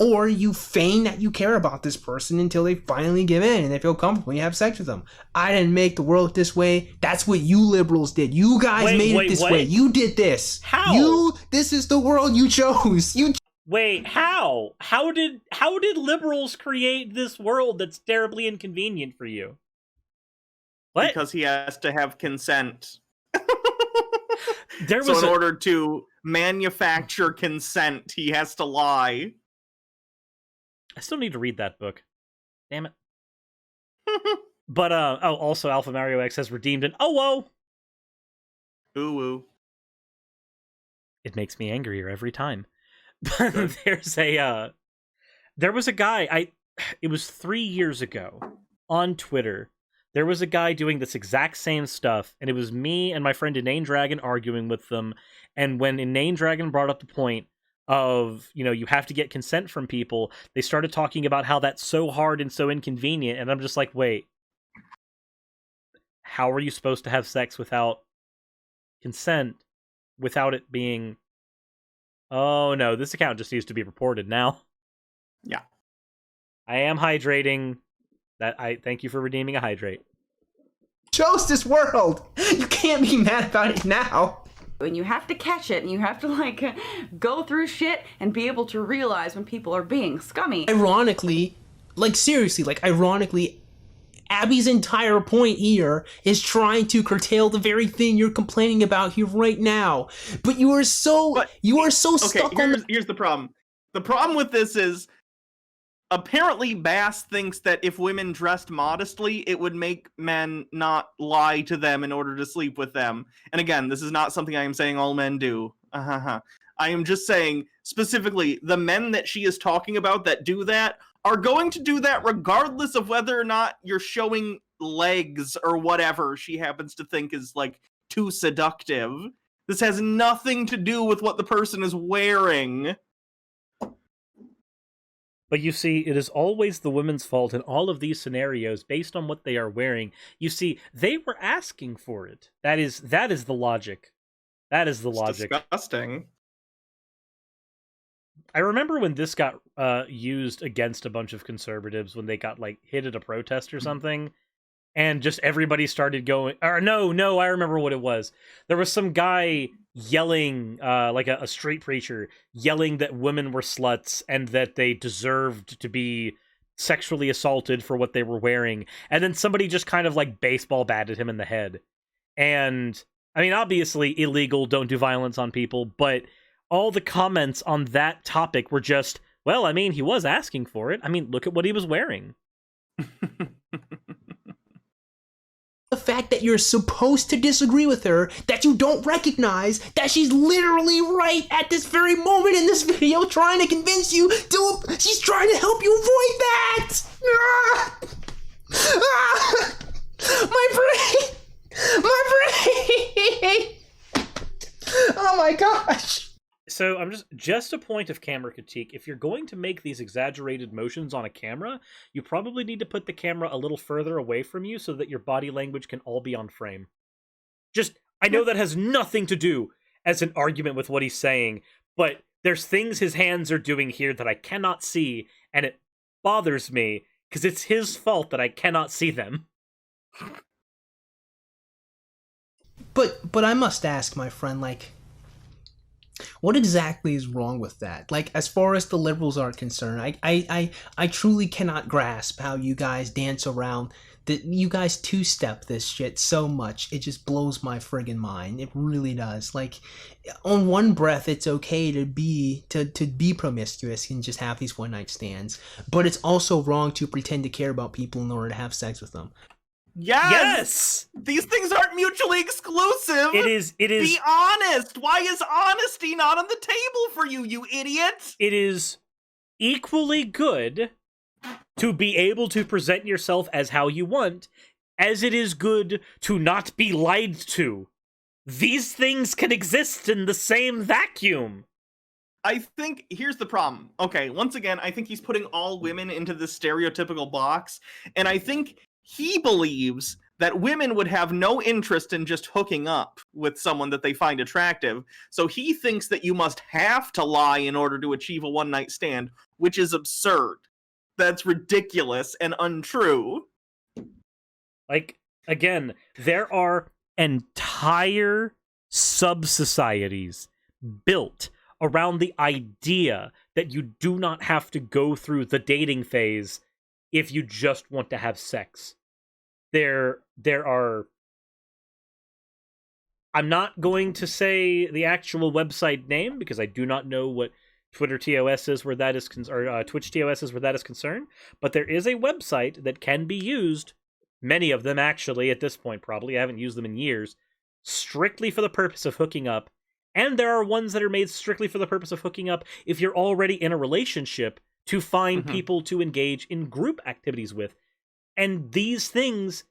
Or you feign that you care about this person until they finally give in and they feel comfortable and you have sex with them. I didn't make the world this way. That's what you liberals did. You guys made it this way. You did this. How? This is the world you chose. Wait, how? How did liberals create this world that's terribly inconvenient for you? What? Because he has to have consent. In order to manufacture consent, he has to lie. I still need to read that book. Damn it. But, also Alpha Mario X has redeemed an whoa! Ooh. It makes me angrier every time. There was a guy, it was 3 years ago, on Twitter. There was a guy doing this exact same stuff, and it was me and my friend Inane Dragon arguing with them, and when Inane Dragon brought up the point of, you have to get consent from people, they started talking about how that's so hard and so inconvenient, and I'm just like, wait, how are you supposed to have sex without consent, without it being, oh no, this account just needs to be reported now. Yeah. I am hydrating. Thank you for redeeming a hydrate. Chose this world. You can't be mad about it now. And you have to catch it, and you have to, go through shit and be able to realize when people are being scummy. Ironically, Abby's entire point here is trying to curtail the very thing you're complaining about here right now. But you are so stuck on here's the problem. The problem with this is, apparently Bass thinks that if women dressed modestly, it would make men not lie to them in order to sleep with them. And again, this is not something I am saying all men do. I am just saying, specifically, the men that she is talking about that do that are going to do that regardless of whether or not you're showing legs or whatever she happens to think is, too seductive. This has nothing to do with what the person is wearing. But you see, it is always the women's fault in all of these scenarios based on what they are wearing. You see, they were asking for it. That is the logic. That is the logic. Disgusting. I remember when this got used against a bunch of conservatives when they got, hit at a protest or something. And just everybody started going... Or no, I remember what it was. There was some guy yelling, a street preacher, yelling that women were sluts and that they deserved to be sexually assaulted for what they were wearing. And then somebody just kind of, baseball batted him in the head. And, I mean, obviously illegal, don't do violence on people, but all the comments on that topic were just, well, I mean, he was asking for it. I mean, look at what he was wearing. The fact that you're supposed to disagree with her, that you don't recognize that she's literally right at this very moment in this video trying to convince you she's trying to help you avoid that! My brain! Oh my gosh! So I'm just a point of camera critique. If you're going to make these exaggerated motions on a camera, you probably need to put the camera a little further away from you so that your body language can all be on frame. I know that has nothing to do as an argument with what he's saying, but there's things his hands are doing here that I cannot see, and it bothers me because it's his fault that I cannot see them. But I must ask, my friend, what exactly is wrong with that? As far as the liberals are concerned, I truly cannot grasp how you guys dance around that. You guys two-step this shit so much. It just blows my friggin' mind. It really does. On one breath, it's okay to be promiscuous and just have these one-night stands, but it's also wrong to pretend to care about people in order to have sex with them. Yes! These things aren't mutually exclusive! It is... Be honest! Why is honesty not on the table for you, you idiot? It is equally good to be able to present yourself as how you want, as it is good to not be lied to. These things can exist in the same vacuum. I think, here's the problem. Okay, once again, I think he's putting all women into this stereotypical box, and I think he believes that women would have no interest in just hooking up with someone that they find attractive. So he thinks that you must have to lie in order to achieve a one-night stand, which is absurd. That's ridiculous and untrue. Like, again, there are entire sub-societies built around the idea that you do not have to go through the dating phase if you just want to have sex. There are... I'm not going to say the actual website name because I do not know what Twitter TOS is where that is or Twitch TOS is where that is concerned, but there is a website that can be used, many of them actually at this point probably, I haven't used them in years, strictly for the purpose of hooking up, and there are ones that are made strictly for the purpose of hooking up if you're already in a relationship to find people to engage in group activities with. And these things,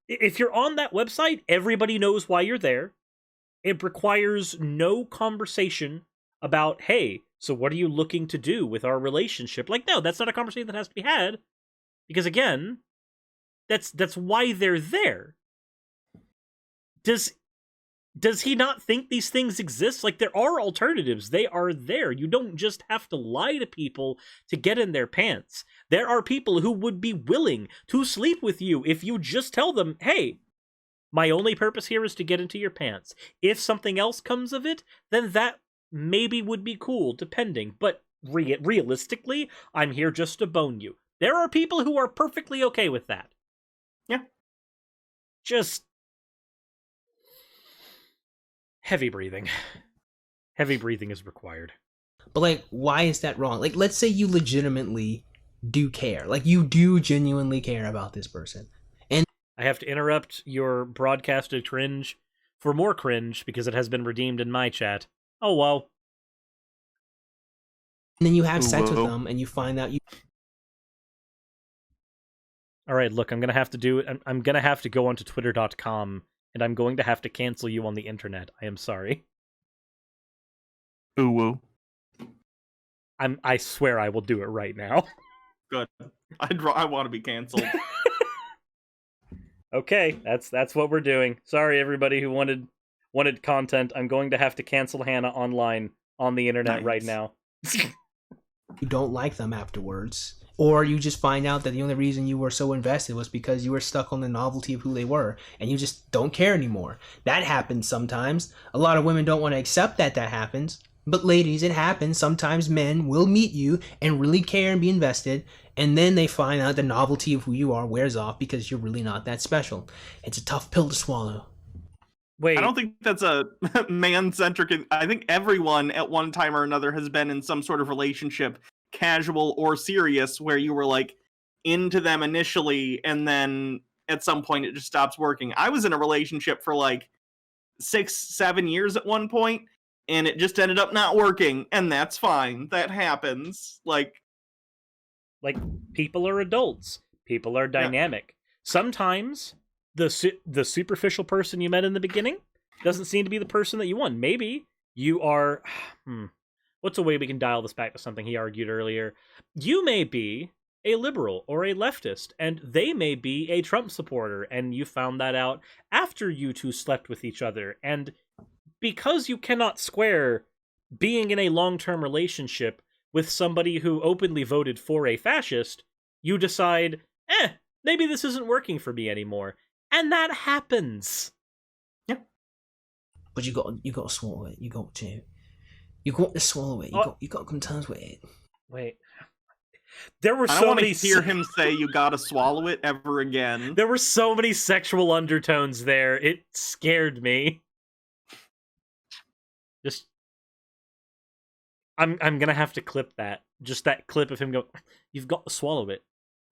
if you're on that website, everybody knows why you're there. It requires no conversation about, hey, so what are you looking to do with our relationship? Like, no, that's not a conversation that has to be had. Because again, that's why they're there. Does he not think these things exist? Like, there are alternatives. They are there. You don't just have to lie to people to get in their pants. There are people who would be willing to sleep with you if you just tell them, hey, my only purpose here is to get into your pants. If something else comes of it, then that maybe would be cool, depending. But realistically, I'm here just to bone you. There are people who are perfectly okay with that. Yeah. Just... heavy breathing. Heavy breathing is required. But, like, why is that wrong? Like, let's say you legitimately do care. Like, you do genuinely care about this person. And I have to interrupt your broadcasted cringe for more cringe because it has been redeemed in my chat. Oh, well. And then you have sex with them and you find out you... Alright, look, I'm gonna have to do it. I'm gonna have to go onto twitter.com and I'm going to have to cancel you on the internet. I am sorry. Ooh. I swear I will do it right now. Good. I want to be canceled. Okay, that's what we're doing. Sorry, everybody who wanted content. I'm going to have to cancel Hannah online on the internet right now. You don't like them afterwards. Or you just find out that the only reason you were so invested was because you were stuck on the novelty of who they were, and you just don't care anymore. That happens sometimes. A lot of women don't want to accept that happens. But ladies, it happens. Sometimes men will meet you and really care and be invested, and then they find out the novelty of who you are wears off because you're really not that special. It's a tough pill to swallow. Wait. I don't think that's a man-centric... I think everyone at one time or another has been in some sort of relationship, casual or serious, where you were like into them initially and then at some point it just stops working. I was in a relationship for like 6-7 years at one point and it just ended up not working, and that's fine. That happens. Like people are adults. People are dynamic. Yeah. Sometimes the superficial person you met in the beginning doesn't seem to be the person that you want. Maybe you are what's a way we can dial this back to something he argued earlier? You may be a liberal or a leftist, and they may be a Trump supporter, and you found that out after you two slept with each other. And because you cannot square being in a long-term relationship with somebody who openly voted for a fascist, you decide, maybe this isn't working for me anymore. And that happens. Yeah. But you got to swallow it. You got to swallow it. You got to come to terms with it. Wait. There were I so don't many. Want to hear him say "you gotta swallow it" ever again. There were so many sexual undertones there. It scared me. Just, I'm gonna have to clip that. Just that clip of him go, "You've got to swallow it.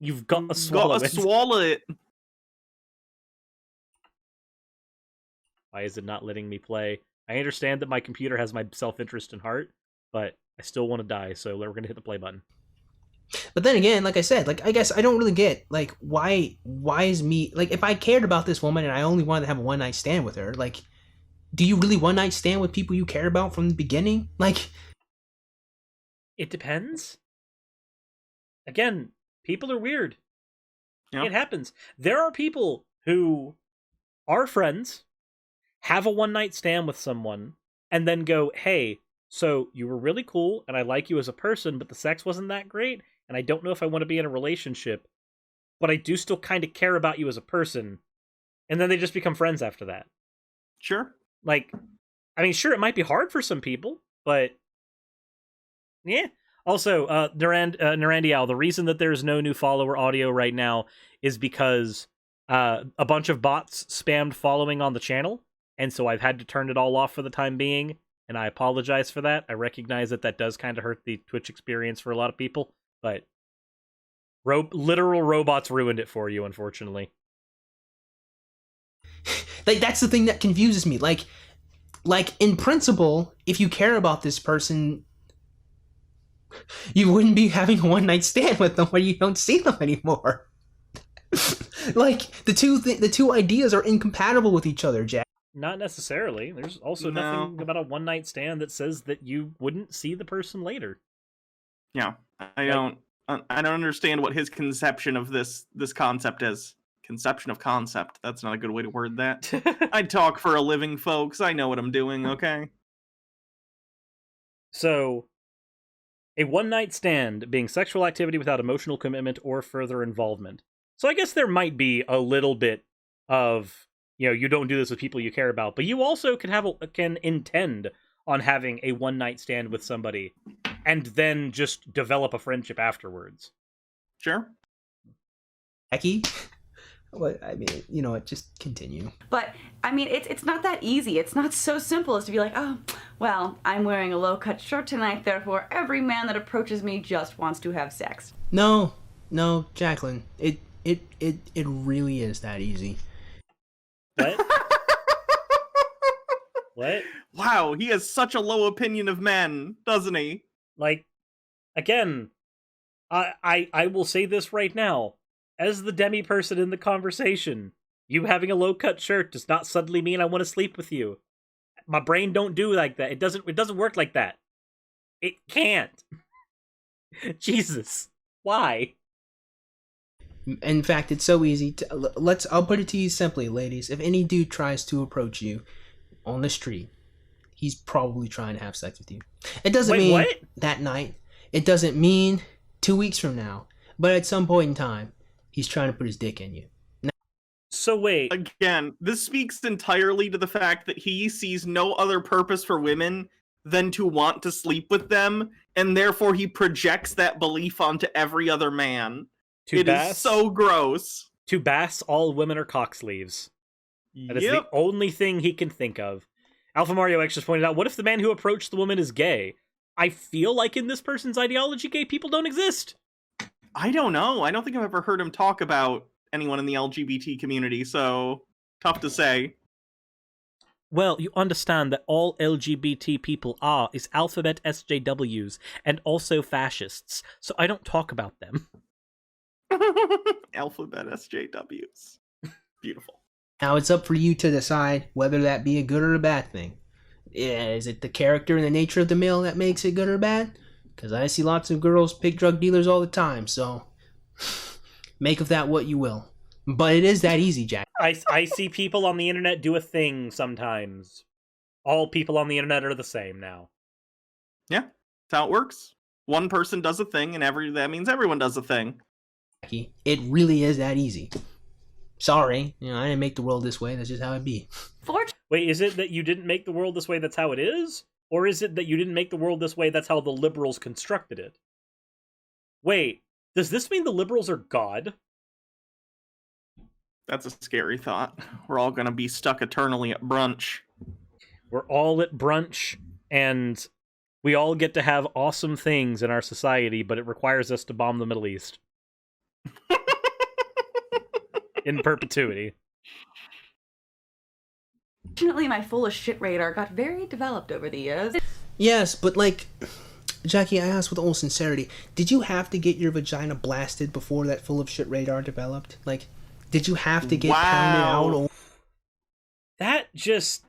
You've got to swallow it. Swallow it." Why is it not letting me play? I understand that my computer has my self-interest in heart, but I still want to die, so we're gonna hit the play button. But then again, like I said, like I guess I don't really get like why is me like if I cared about this woman and I only wanted to have a one night stand with her, like do you really one night stand with people you care about from the beginning? Like it depends. Again, people are weird. Yep. It happens. There are people who are friends, have a one-night stand with someone, and then go, hey, so you were really cool, and I like you as a person, but the sex wasn't that great, and I don't know if I want to be in a relationship, but I do still kind of care about you as a person, and then they just become friends after that. Sure. Like, I mean, sure, it might be hard for some people, but yeah. Also, Narandial, the reason that there's no new follower audio right now is because a bunch of bots spammed following on the channel, and so I've had to turn it all off for the time being, and I apologize for that. I recognize that does kind of hurt the Twitch experience for a lot of people, but literal robots ruined it for you, unfortunately. Like, that's the thing that confuses me. Like in principle, if you care about this person, you wouldn't be having a one-night stand with them where you don't see them anymore. Like, the two ideas are incompatible with each other, Jack. Not necessarily. There's also nothing about a one-night stand that says that you wouldn't see the person later. Yeah, I don't understand what his conception of this concept is. Conception of concept. That's not a good way to word that. I talk for a living, folks. I know what I'm doing, okay? So, a one-night stand being sexual activity without emotional commitment or further involvement. So I guess there might be a little bit of, you don't do this with people you care about, but you also can intend on having a one-night stand with somebody and then just develop a friendship afterwards. Sure. Becky? Well, I mean, just continue. But, I mean, it's not that easy. It's not so simple as to be like, oh, well, I'm wearing a low-cut shirt tonight, therefore every man that approaches me just wants to have sex. No, Jacqueline. It really is that easy. What? What? Wow, he has such a low opinion of men, doesn't he? Like, again, I will say this right now. As the demi person in the conversation, you having a low-cut shirt does not suddenly mean I want to sleep with you. My brain don't do like that. It doesn't work like that. It can't. Jesus. Why? In fact, it's so easy. I'll put it to you simply, ladies. If any dude tries to approach you on the street, he's probably trying to have sex with you. It doesn't mean what? that night. It doesn't mean 2 weeks from now. But at some point in time, he's trying to put his dick in you. So wait. Again, this speaks entirely to the fact that he sees no other purpose for women than to want to sleep with them, and therefore he projects that belief onto every other man. It is so gross. To Bass, all women are cock sleeves. That is the only thing he can think of. Alpha Mario X just pointed out, what if the man who approached the woman is gay? I feel like in this person's ideology, gay people don't exist. I don't know. I don't think I've ever heard him talk about anyone in the LGBT community, so tough to say. Well, you understand that all LGBT people is alphabet SJWs and also fascists, so I don't talk about them. Alphabet SJWs. Beautiful. Now it's up for you to decide whether that be a good or a bad thing. Is it the character and the nature of the male that makes it good or bad? Because I see lots of girls pick drug dealers all the time, so make of that what you will. But it is that easy, Jack. I see people on the internet do a thing sometimes. All people on the internet are the same now. Yeah, that's how it works. One person does a thing, and that means everyone does a thing. It really is that easy. Sorry, I didn't make the world this way. That's just how it be. Wait, is it that you didn't make the world this way, that's how it is? Or is it that you didn't make the world this way, that's how the liberals constructed it? Wait, does this mean the liberals are God? That's a scary thought. We're all gonna be stuck eternally at brunch. We're all at brunch, and we all get to have awesome things in our society, but it requires us to bomb the Middle East. In perpetuity. Fortunately, my full of shit radar got very developed over the years. Yes, but Jackie, I asked with all sincerity, did you have to get your vagina blasted before that full of shit radar developed? Did you have to get pounded out? Or... That just...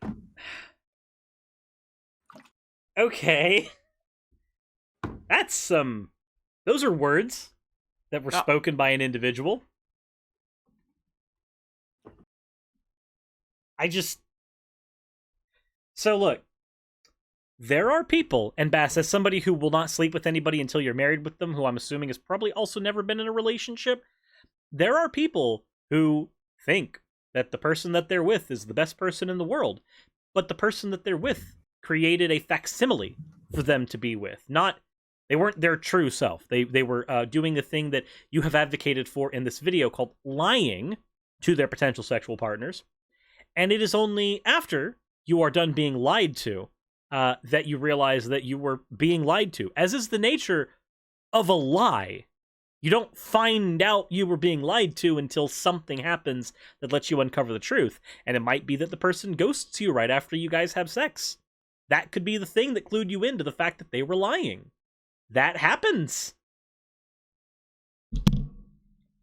Okay. That's some... Those are words that were spoken by an individual. So look, there are people, and Bass, as somebody who will not sleep with anybody until you're married with them, who I'm assuming has probably also never been in a relationship, there are people who think that the person that they're with is the best person in the world, but the person that they're with created a facsimile for them to be with. They weren't their true self. They were doing the thing that you have advocated for in this video called lying to their potential sexual partners, and it is only after you are done being lied to that you realize that you were being lied to, as is the nature of a lie. You don't find out you were being lied to until something happens that lets you uncover the truth. And it might be that the person ghosts you right after you guys have sex. That could be the thing that clued you into the fact that they were lying. That happens.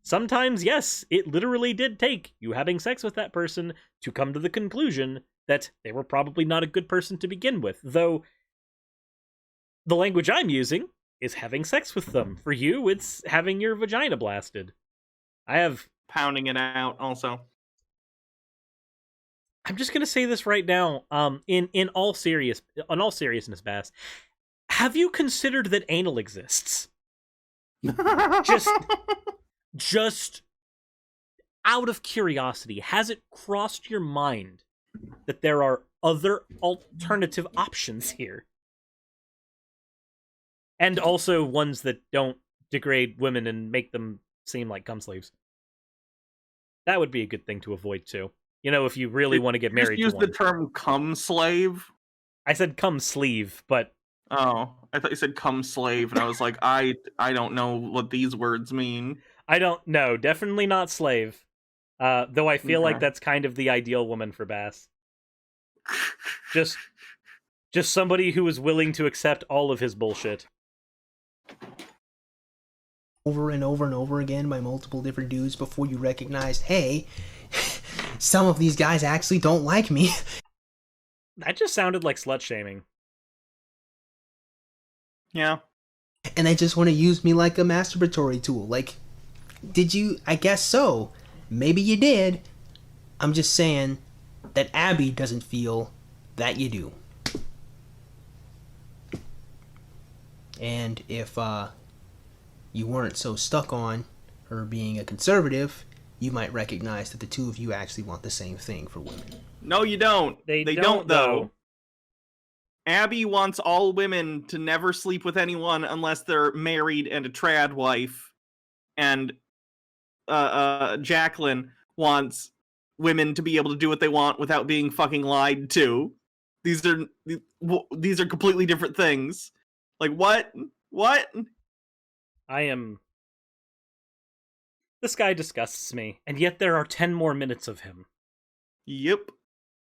Sometimes, yes, it literally did take you having sex with that person to come to the conclusion that they were probably not a good person to begin with, though the language I'm using is having sex with them. For you, it's having your vagina blasted. I have... Pounding it out, also. I'm just gonna say this right now, in all seriousness, Bass, have you considered that anal exists? Just out of curiosity, has it crossed your mind that there are other alternative options here? And also ones that don't degrade women and make them seem like cum slaves. That would be a good thing to avoid, too. You know, if you really want to get married to one. Use the term cum slave? I said cum sleeve, but... Oh, I thought you said cum slave, and I was like, I don't know what these words mean. I don't know. Definitely not slave. Though I feel like that's kind of the ideal woman for Bass. Just somebody who is willing to accept all of his bullshit. Over and over and over again by multiple different dudes before you recognized, hey, some of these guys actually don't like me. That just sounded like slut-shaming. Yeah. And they just want to use me like a masturbatory tool. Like, did you? I guess so. Maybe you did. I'm just saying that Abby doesn't feel that you do. And if you weren't so stuck on her being a conservative, you might recognize that the two of you actually want the same thing for women. No, you don't. They don't, though. Abby wants all women to never sleep with anyone unless they're married and a trad wife. And Jacqueline wants women to be able to do what they want without being fucking lied to. These are completely different things. Like, what? What? This guy disgusts me, and yet there are 10 more minutes of him. Yep.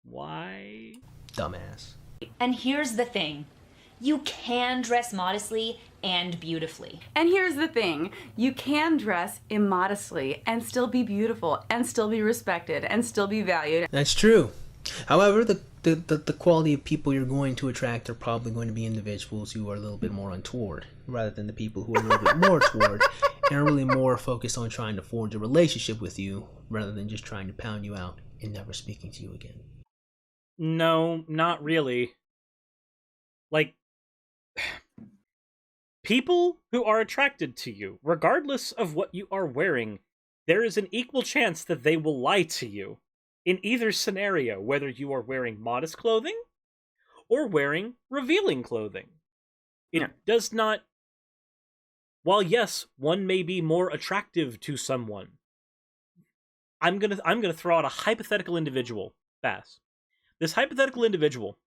Why? Dumbass. And here's the thing. You can dress modestly and beautifully. And here's the thing. You can dress immodestly and still be beautiful and still be respected and still be valued. That's true. However, the quality of people you're going to attract are probably going to be individuals who are a little bit more untoward, rather than the people who are a little bit more toward and are really more focused on trying to forge a relationship with you rather than just trying to pound you out and never speaking to you again. No, not really. Like, people who are attracted to you, regardless of what you are wearing, there is an equal chance that they will lie to you. In either scenario, whether you are wearing modest clothing or wearing revealing clothing. It does not... While yes, one may be more attractive to someone, I'm gonna throw out a hypothetical individual, Bass. This hypothetical individual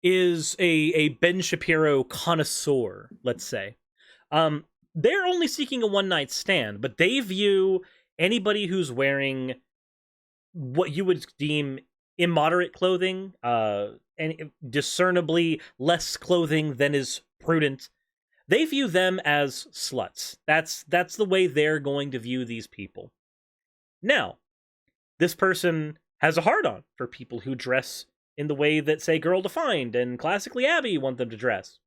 is a Ben Shapiro connoisseur, let's say. They're only seeking a one-night stand, but they view anybody who's wearing what you would deem immoderate clothing, and discernibly less clothing than is prudent, they view them as sluts. That's the way they're going to view these people. Now, this person has a hard-on for people who dress in the way that, say, Girl Defined and Classically Abby want them to dress.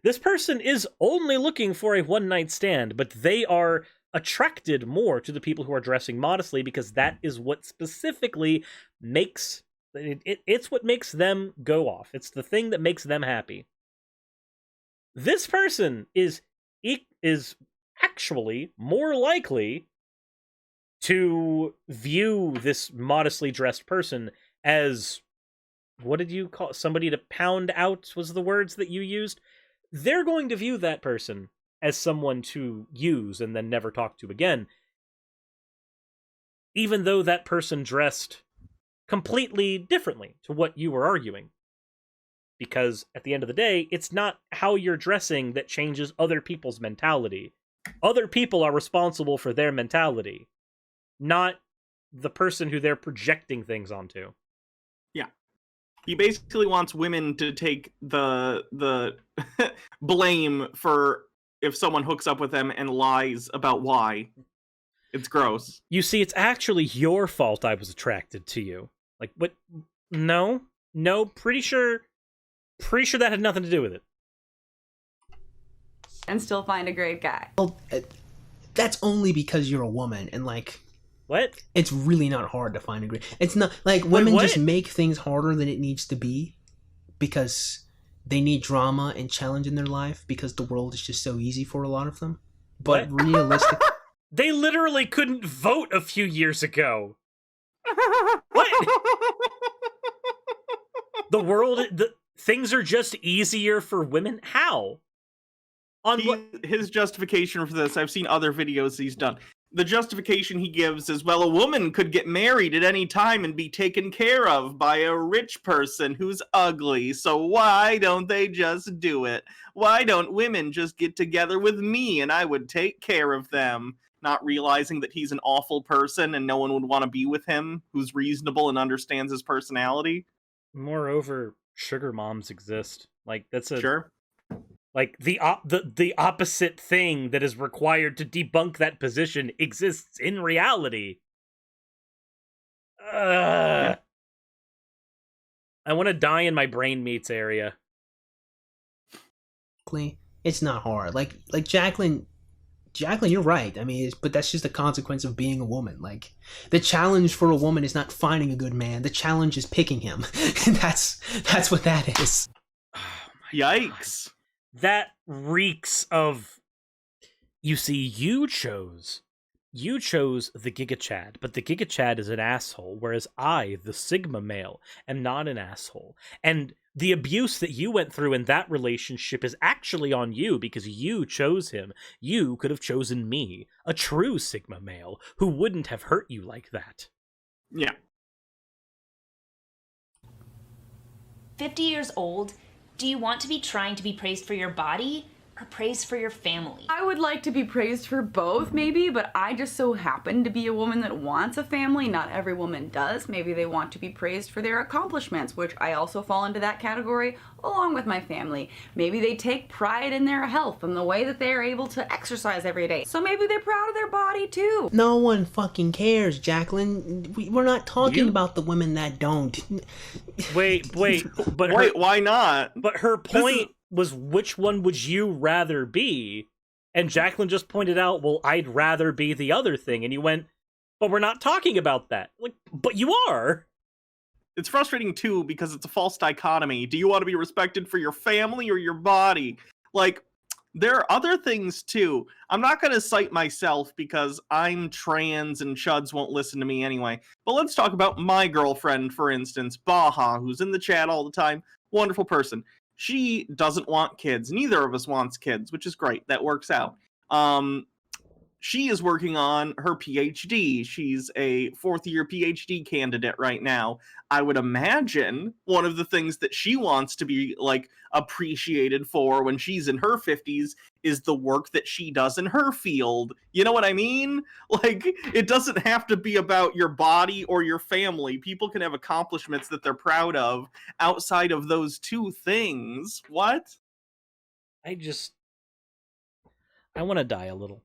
This person is only looking for a one-night stand, but they are attracted more to the people who are dressing modestly because that is what specifically makes it's what makes them go off. It's the thing that makes them happy. This person is actually more likely to view this modestly dressed person as, what did you call somebody to pound out was the words that you used? They're going to view that person as someone to use and then never talk to again, even though that person dressed completely differently to what you were arguing. Because at the end of the day, it's not how you're dressing that changes other people's mentality. Other people are responsible for their mentality, not the person who they're projecting things onto. Yeah. He basically wants women to take the blame for if someone hooks up with them and lies about why. It's gross. You see, it's actually your fault I was attracted to you. Like, what? No, pretty sure that had nothing to do with it. And still find a great guy. Well, that's only because you're a woman, and like, what? It's really not hard to find a great. It's not like women what? just make things harder than it needs to be because they need drama and challenge in their life because the world is just so easy for a lot of them. But realistic, they literally couldn't vote a few years ago. What? The world, things are just easier for women? How? His justification for this, I've seen other videos he's done. The justification he gives is, well, a woman could get married at any time and be taken care of by a rich person who's ugly, so why don't they just do it? Why don't women just get together with me and I would take care of them? Not realizing that he's an awful person and no one would want to be with him who's reasonable and understands his personality. Moreover, sugar moms exist. Like, that's a... Sure. Like, the opposite thing that is required to debunk that position exists in reality. I want to die in my brain meats area. it's not hard. Like Jacqueline, you're right. I mean, but that's just a consequence of being a woman. Like, the challenge for a woman is not finding a good man. The challenge is picking him. that's what that is. Oh Yikes. God. That reeks of... You see, you chose the Giga Chad, but the Giga Chad is an asshole, whereas I, the Sigma male, am not an asshole. And the abuse that you went through in that relationship is actually on you because you chose him. You could have chosen me, a true Sigma male, who wouldn't have hurt you like that. Yeah. 50 years old, do you want to be trying to be praised for your body or praised for your family? I would like to be praised for both, maybe, but I just so happen to be a woman that wants a family. Not every woman does. Maybe they want to be praised for their accomplishments, which I also fall into that category, along with my family. Maybe they take pride in their health and the way that they're able to exercise every day. So maybe they're proud of their body, too. No one fucking cares, Jacqueline. We're not talking about the women that don't. Wait, but why not? But her point was, which one would you rather be? And Jacqueline just pointed out, well, I'd rather be the other thing. And you went, but we're not talking about that. Like, but you are. It's frustrating, too, because it's a false dichotomy. Do you want to be respected for your family or your body? Like, there are other things, too. I'm not going to cite myself because I'm trans and chuds won't listen to me anyway. But let's talk about my girlfriend, for instance, Baha, who's in the chat all the time. Wonderful person. She doesn't want kids. Neither of us wants kids, which is great. That works out. She is working on her PhD. She's a fourth-year PhD candidate right now. I would imagine one of the things that she wants to be, like, appreciated for when she's in her 50s is the work that she does in her field. You know what I mean? Like, it doesn't have to be about your body or your family. People can have accomplishments that they're proud of outside of those two things. What? I want to die a little.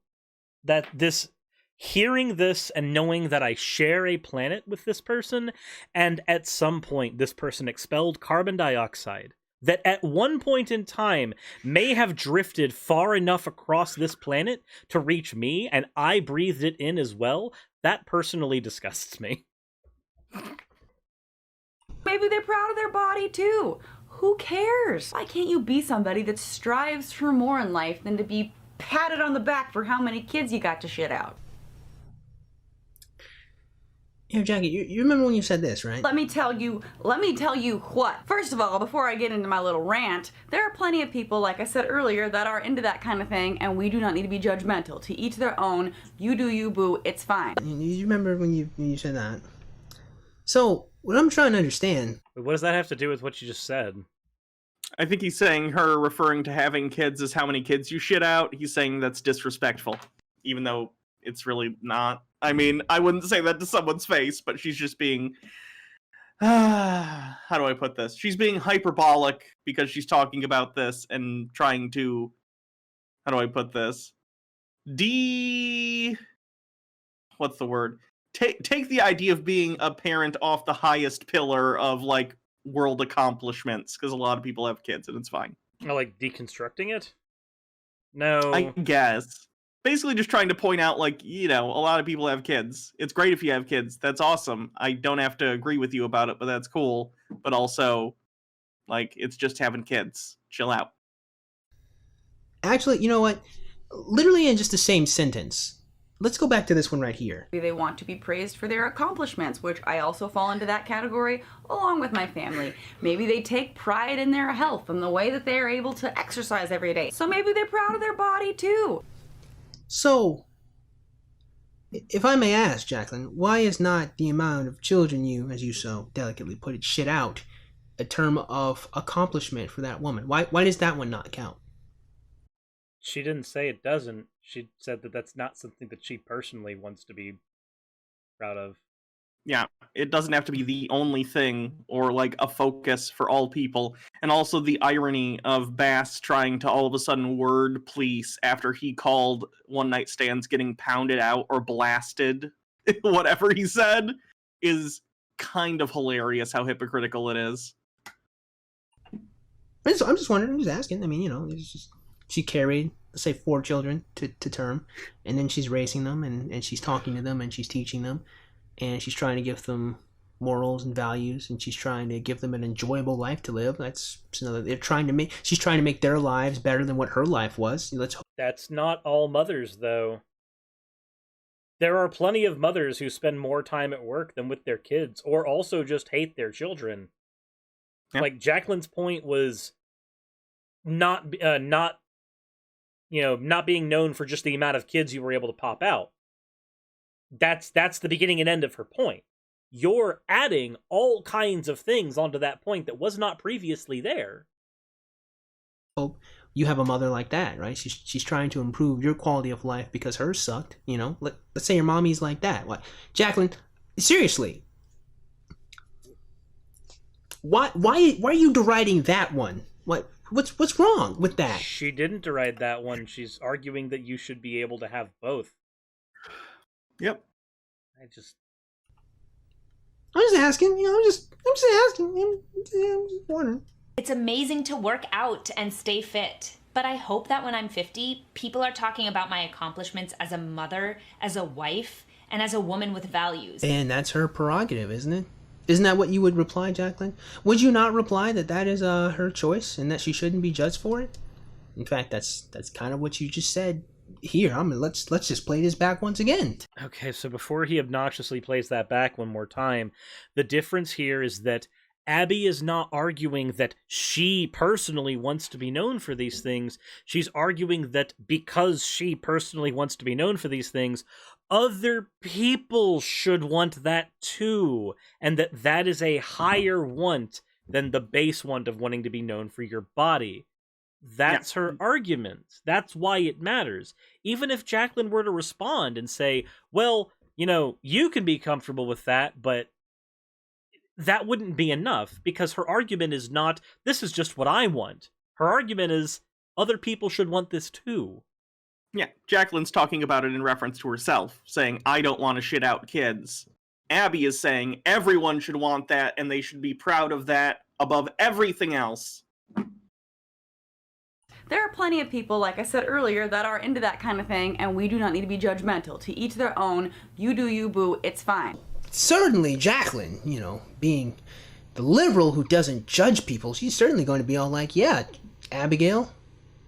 Hearing this and knowing that I share a planet with this person, and at some point this person expelled carbon dioxide, that at one point in time may have drifted far enough across this planet to reach me, and I breathed it in as well, that personally disgusts me. Maybe they're proud of their body too. Who cares? Why can't you be somebody that strives for more in life than to be patted on the back for how many kids you got to shit out? You know, Jackie, you remember when you said this, right? Let me tell you what. First of all, before I get into my little rant, there are plenty of people, like I said earlier, that are into that kind of thing, and we do not need to be judgmental. To each their own. You do you, boo. It's fine. You remember when you said that? So, what I'm trying to understand... What does that have to do with what you just said? I think he's saying her referring to having kids as how many kids you shit out. He's saying that's disrespectful, even though it's really not. I mean, I wouldn't say that to someone's face, but she's just being... how do I put this? She's being hyperbolic because she's talking about this and trying to... How do I put this? What's the word? Take the idea of being a parent off the highest pillar of, like, world accomplishments, because a lot of people have kids, and it's fine. Oh, like deconstructing it? No. I guess. Basically just trying to point out, like, you know, a lot of people have kids. It's great if you have kids. That's awesome. I don't have to agree with you about it, but that's cool. But also, like, it's just having kids. Chill out. Actually, you know what? Literally in just the same sentence. Let's go back to this one right here. They want to be praised for their accomplishments, which I also fall into that category along with my family. Maybe they take pride in their health and the way that they are able to exercise every day. So maybe they're proud of their body too. So, if I may ask, Jacqueline, why is not the amount of children you, as you so delicately put it, shit out, a term of accomplishment for that woman? Why does that one not count? She didn't say it doesn't. She said that that's not something that she personally wants to be proud of. Yeah, it doesn't have to be the only thing or, like, a focus for all people. And also the irony of Bass trying to all of a sudden word police after he called one-night stands getting pounded out or blasted, whatever he said, is kind of hilarious how hypocritical it is. I'm just wondering, I'm just asking. I mean, you know, it's just... She carried, let's say, 4 children to term, and then she's raising them, and she's talking to them, and she's teaching them, and she's trying to give them morals and values, and she's trying to give them an enjoyable life to live. That's another. She's trying to make their lives better than what her life was. That's not all mothers, though. There are plenty of mothers who spend more time at work than with their kids, or also just hate their children. Yep. Like Jacqueline's point was not being known for just the amount of kids you were able to pop out. That's the beginning and end of her point. You're adding all kinds of things onto that point that was not previously there. Oh, you have a mother like that, right? She's trying to improve your quality of life because hers sucked, you know? Let's say your mommy's like that. What? Jacqueline, seriously. Why are you deriding that one? What's wrong with that? She didn't deride that one. She's arguing that you should be able to have both. Yep. I'm just asking. You know, I'm just asking. I'm just wondering. It's amazing to work out and stay fit, but I hope that when I'm 50, people are talking about my accomplishments as a mother, as a wife, and as a woman with values. And that's her prerogative, isn't it? Isn't that what you would reply, Jacqueline? Would you not reply that is her choice and that she shouldn't be judged for it? In fact, that's kind of what you just said here. Let's just play this back once again. Okay, so before he obnoxiously plays that back one more time, the difference here is that Abby is not arguing that she personally wants to be known for these things. She's arguing that because she personally wants to be known for these things, other people should want that too, and that is a higher want than the base want of wanting to be known for your body. That's her argument. That's why it matters. Even if Jacqueline were to respond and say, well, you know, you can be comfortable with that, but that wouldn't be enough, because her argument is not, this is just what I want. Her argument is, other people should want this too. Yeah, Jacqueline's talking about it in reference to herself, saying, I don't want to shit out kids. Abby is saying, everyone should want that, and they should be proud of that above everything else. There are plenty of people, like I said earlier, that are into that kind of thing, and we do not need to be judgmental. To each their own. You do you, boo. It's fine. Certainly, Jacqueline, being the liberal who doesn't judge people, she's certainly going to be all like, yeah, Abigail,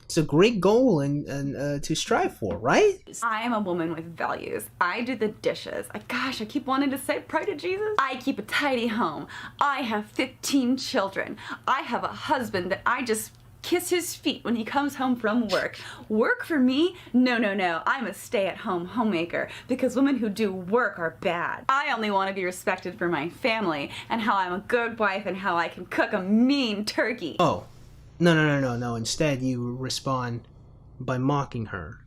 it's a great goal and to strive for, right? I am a woman with values. I do the dishes. I keep wanting to say pray to Jesus. I keep a tidy home. I have 15 children. I have a husband that I just kiss his feet when he comes home from work. Work for me? No. I'm a stay-at-home homemaker because women who do work are bad. I only want to be respected for my family and how I'm a good wife and how I can cook a mean turkey. Oh, no. Instead, you respond by mocking her.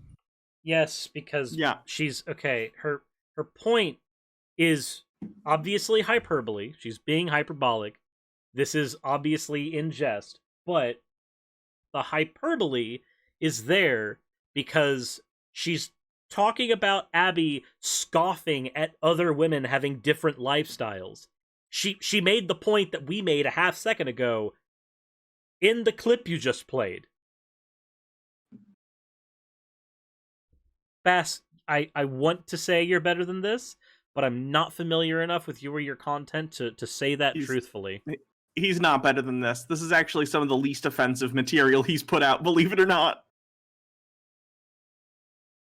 Yes, because she's okay. Her point is obviously hyperbole. She's being hyperbolic. This is obviously in jest, but the hyperbole is there because she's talking about Abby scoffing at other women having different lifestyles. She made the point that we made a half second ago in the clip you just played. Bass, I want to say you're better than this, but I'm not familiar enough with you or your content to say that truthfully. He's not better than this. This is actually some of the least offensive material he's put out, believe it or not.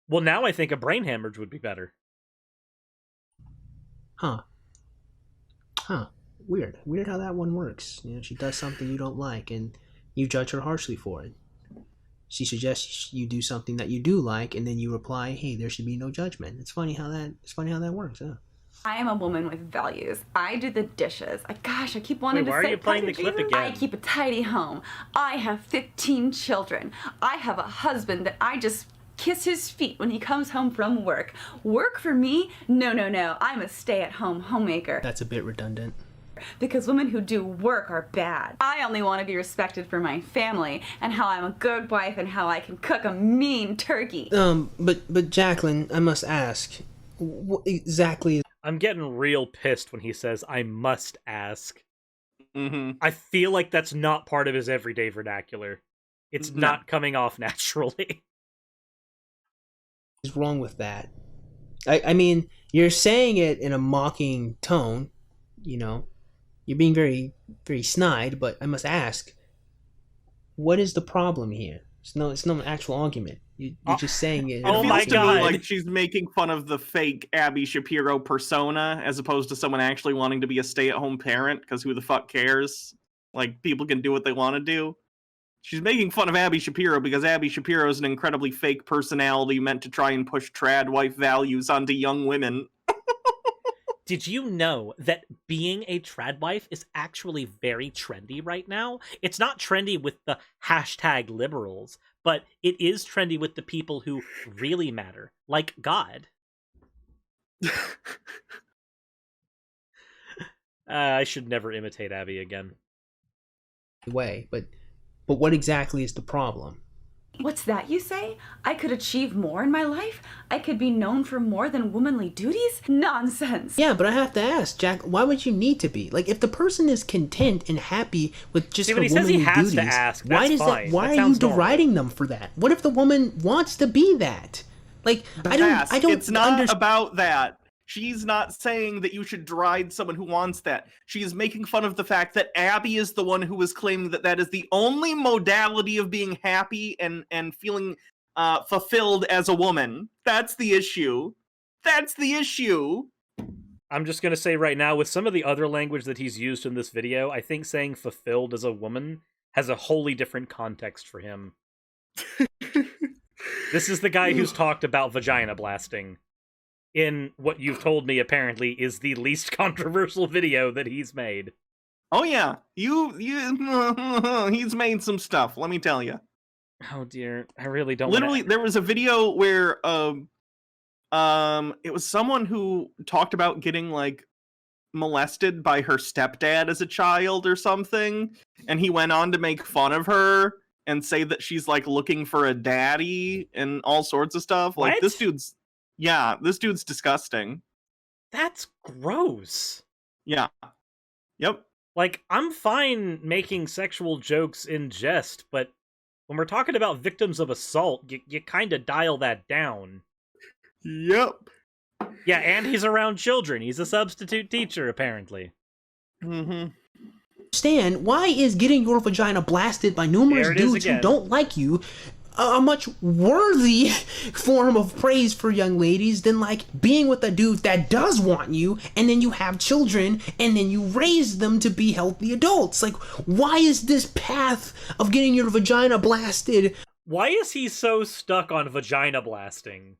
Well, now I think a brain hemorrhage would be better. Huh. Weird how that one works. She does something you don't like, and you judge her harshly for it. She suggests you do something that you do like, and then you reply, "Hey, there should be no judgment." It's funny how that works. Huh? I am a woman with values. I do the dishes. I keep wanting to say. Why are you playing the clip again? I keep a tidy home. I have 15 children. I have a husband that I just kiss his feet when he comes home from work. Work for me? No. I'm a stay-at-home homemaker. That's a bit redundant. Because women who do work are bad. I only want to be respected for my family and how I'm a good wife and how I can cook a mean turkey. But Jacqueline, I must ask, what exactly? I'm getting real pissed when he says, "I must ask." Mm-hmm. I feel like that's not part of his everyday vernacular. It's not coming off naturally. What's wrong with that? I mean, you're saying it in a mocking tone, You're being very, very snide, but I must ask, what is the problem here? It's no actual argument. You're just saying it. Oh my It feels God. to me like she's making fun of the fake Abby Shapiro persona, as opposed to someone actually wanting to be a stay-at-home parent, because who the fuck cares? Like, people can do what they want to do. She's making fun of Abby Shapiro because Abby Shapiro is an incredibly fake personality meant to try and push trad wife values onto young women. Did you know that being a trad wife is actually very trendy right now? It's not trendy with the hashtag liberals, but it is trendy with the people who really matter, like God. I should never imitate Abby again. Way, but what exactly is the problem? What's that you say? I could achieve more in my life? I could be known for more than womanly duties? Nonsense! Yeah, but I have to ask, Jack, why would you need to be? Like, if the person is content and happy with just her womanly duties, why does that? Why are you deriding them for that? What if the woman wants to be that? Like, I don't. It's not about that. She's not saying that you should deride someone who wants that. She is making fun of the fact that Abby is the one who is claiming that that is the only modality of being happy and feeling fulfilled as a woman. That's the issue. That's the issue. I'm just going to say right now, with some of the other language that he's used in this video, I think saying fulfilled as a woman has a wholly different context for him. This is the guy who's talked about vagina blasting in what you've told me apparently is the least controversial video that he's made. Oh yeah, he's made some stuff, let me tell you. Oh dear, I really don't Literally, there was a video where it was someone who talked about getting like molested by her stepdad as a child or something, and he went on to make fun of her and say that she's like looking for a daddy and all sorts of stuff. Like, this dude's disgusting. That's gross. Yeah. Yep. Like, I'm fine making sexual jokes in jest, but When we're talking about victims of assault, you kind of dial that down. Yep. Yeah, and he's around children. He's a substitute teacher, apparently. Mm-hmm. Understand, why is getting your vagina blasted by numerous dudes who don't like you a much worthy form of praise for young ladies than like being with a dude that does want you, and then you have children and then you raise them to be healthy adults? Like, why is this path of getting your vagina blasted? Why is he so stuck on vagina blasting?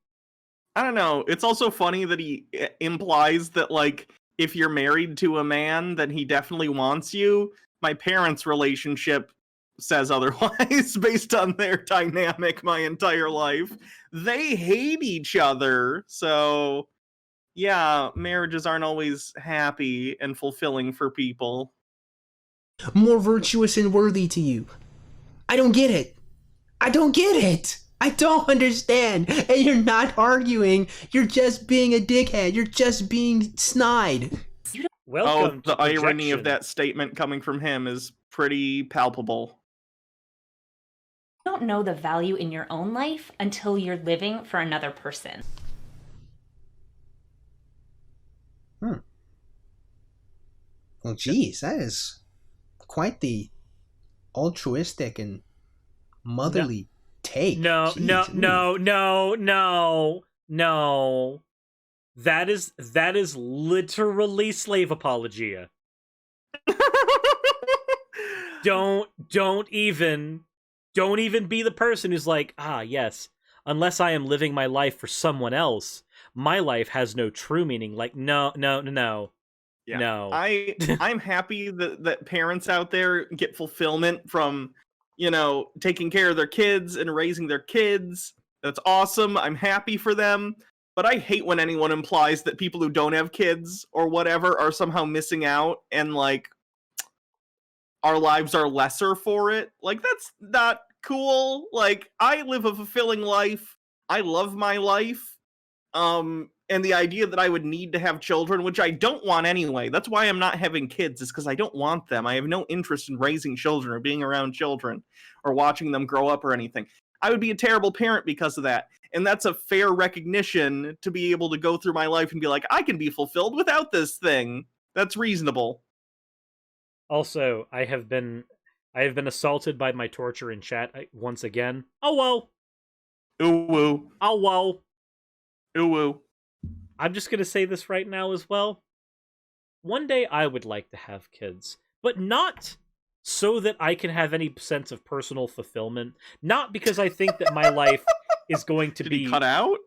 I don't know. It's also funny that he implies that, like, if you're married to a man, then he definitely wants you. My parents' relationship says otherwise, based on their dynamic my entire life. They hate each other, so yeah, marriages aren't always happy and fulfilling for people. More virtuous and worthy to you. I don't get it. I don't get it. I don't understand. And you're not arguing. You're just being a dickhead. You're just being snide. Welcome the to irony of projection. that statement coming from him is pretty palpable. You don't know the value in your own life until you're living for another person. Well, geez, that is quite the altruistic and motherly take. No, Jeez, no. That is literally slave apologia. Don't even be the person who's like, ah, yes, unless I am living my life for someone else, my life has no true meaning. Like, no. Yeah. No. I'm happy that parents out there get fulfillment from, taking care of their kids and raising their kids. That's awesome. I'm happy for them. But I hate when anyone implies that people who don't have kids or whatever are somehow missing out and, like, our lives are lesser for it. Like, that's not cool. Like, I live a fulfilling life. I love my life. And the idea that I would need to have children, which I don't want anyway. That's why I'm not having kids, is because I don't want them. I have no interest in raising children or being around children or watching them grow up or anything. I would be a terrible parent because of that. And that's a fair recognition to be able to go through my life and be like, I can be fulfilled without this thing. That's reasonable. Also, I have been assaulted by my torture in chat once again. Oh well. Ooh woo. Oh well. Ooh woo. I'm just gonna say this right now as well. One day I would like to have kids, but not so that I can have any sense of personal fulfillment. Not because I think that my life is going to be he cut out.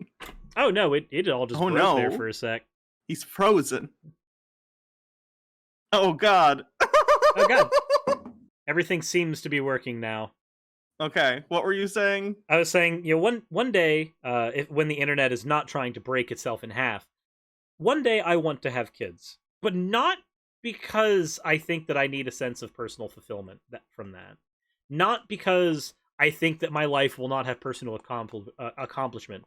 Oh no, it all just broke there for a sec. He's frozen. Oh god. Oh god. Everything seems to be working now. Okay, what were you saying? I was saying, one day, when the internet is not trying to break itself in half, one day I want to have kids, but not because I think that I need a sense of personal fulfillment from that. Not because I think that my life will not have personal accomplishment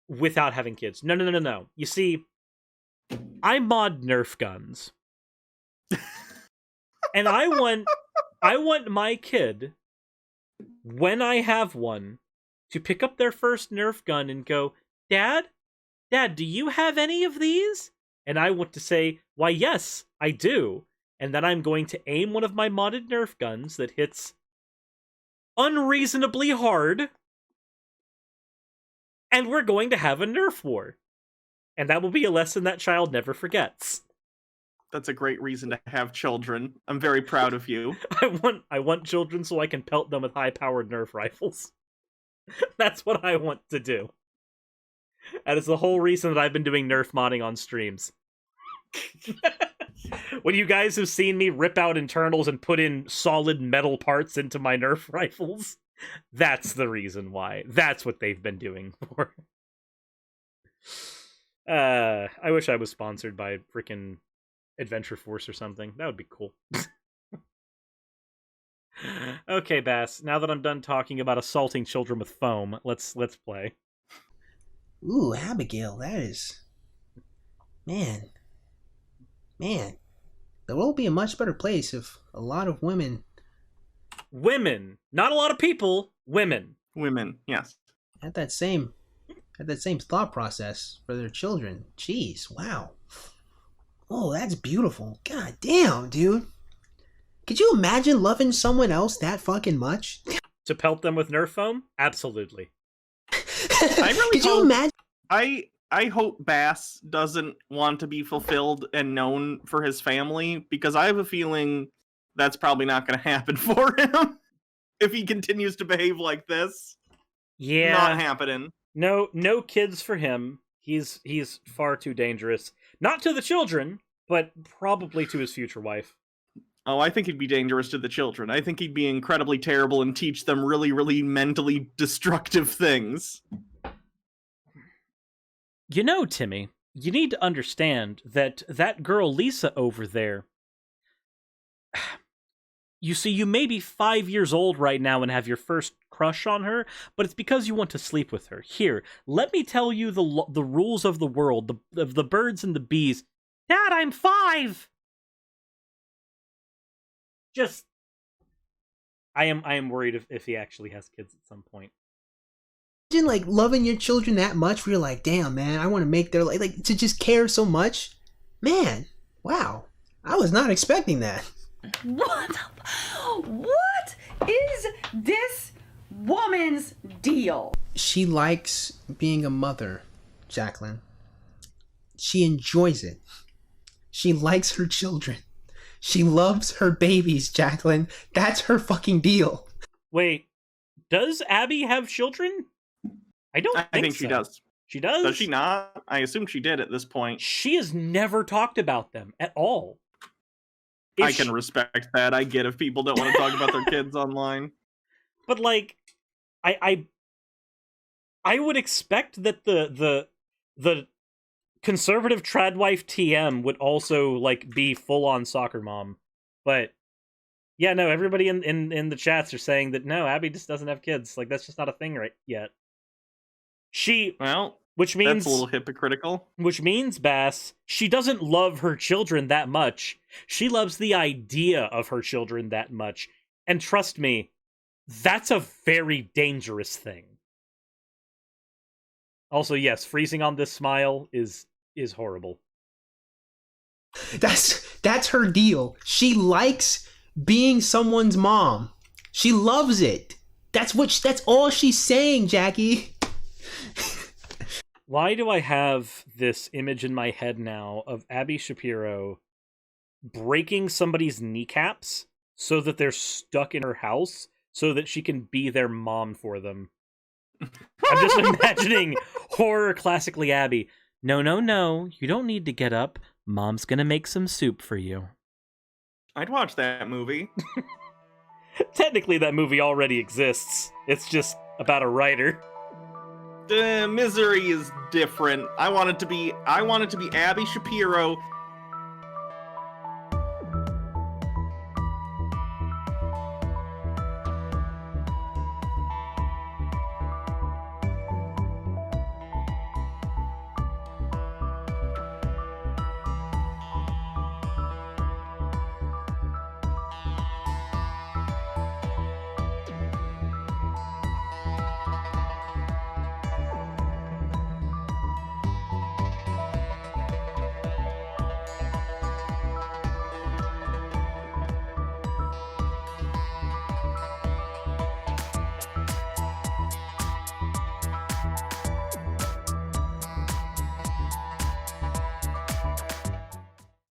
without having kids. No. You see, I mod Nerf guns. And I want my kid, when I have one, to pick up their first Nerf gun and go, Dad, do you have any of these? And I want to say, why, yes, I do. And then I'm going to aim one of my modded Nerf guns that hits unreasonably hard, and we're going to have a Nerf war. And that will be a lesson that child never forgets. That's a great reason to have children. I'm very proud of you. I want children so I can pelt them with high-powered Nerf rifles. That's what I want to do. That is the whole reason that I've been doing Nerf modding on streams. When you guys have seen me rip out internals and put in solid metal parts into my Nerf rifles, that's the reason why. That's what they've been doing for. I wish I was sponsored by freaking Adventure Force or something. That would be cool. Okay, Bass. Now that I'm done talking about assaulting children with foam, let's play. Ooh, Abigail, that is... Man. The world would be a much better place if a lot of women... Women! Not a lot of people! Women. Women, yes. Had that same thought process for their children. Jeez, wow. Oh, that's beautiful. God damn, dude. Could you imagine loving someone else that fucking much? To pelt them with Nerf foam? Absolutely. I really Could you imagine? I hope Bass doesn't want to be fulfilled and known for his family, because I have a feeling that's probably not going to happen for him if he continues to behave like this. Yeah. Not happening. No kids for him. He's far too dangerous. Not to the children, but probably to his future wife. Oh, I think he'd be dangerous to the children. I think he'd be incredibly terrible and teach them really, really mentally destructive things. You know, Timmy, you need to understand that girl Lisa over there... You see, you may be 5 years old right now and have your first crush on her, but it's because you want to sleep with her. Here, let me tell you the rules of the world, of the birds and the bees. Dad, I'm 5! Just... I am worried if he actually has kids at some point. Imagine like loving your children that much where you're like, damn, man, I want to make their life, like, to just care so much. Man, wow. I was not expecting that. What is this woman's deal? She likes being a mother, Jacqueline. She enjoys it. She likes her children. She loves her babies, Jacqueline. That's her fucking deal. Wait, does Abby have children? I think she so. does. She does? Does she not? I assume she did at this point. She has never talked about them at all. I can respect that. I get if people don't want to talk about their kids online. But like, I would expect that the conservative tradwife TM would also like be full on soccer mom. But yeah, no, everybody in the chats are saying that no, Abby just doesn't have kids. Like that's just not a thing right yet. Which means that's a little hypocritical. Which means, Bass, she doesn't love her children that much. She loves the idea of her children that much. And trust me, that's a very dangerous thing. Also, yes, freezing on this smile is horrible. That's her deal. She likes being someone's mom. She loves it. That's all she's saying, Jackie. Why do I have this image in my head now of Abby Shapiro breaking somebody's kneecaps so that they're stuck in her house so that she can be their mom for them? I'm just imagining horror classically Abby. No, you don't need to get up. Mom's gonna make some soup for you. I'd watch that movie. Technically, that movie already exists. It's just about a writer. Misery is different. I want it to be Abby Shapiro